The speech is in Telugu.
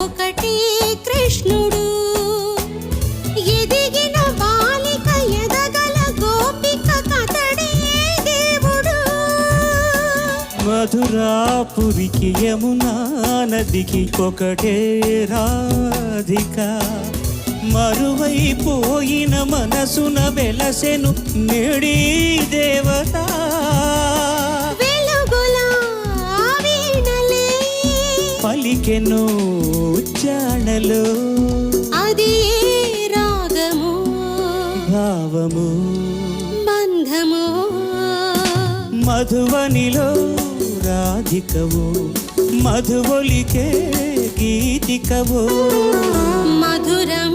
ఒకటే కృష్ణుడు ఎదిగిన బాలిక ఎదగల గోపిక కథడే దేవుడు మధురాపురికి యమునా నదికి ఒకటే రాధిక మరువైపోయిన మనసున వెలసెను నేడి దేవత పలికెను జాడలో అది రాగము భావము బంధము మధువనిలో రాధికవు మధువొలికే గీతికవు మధురం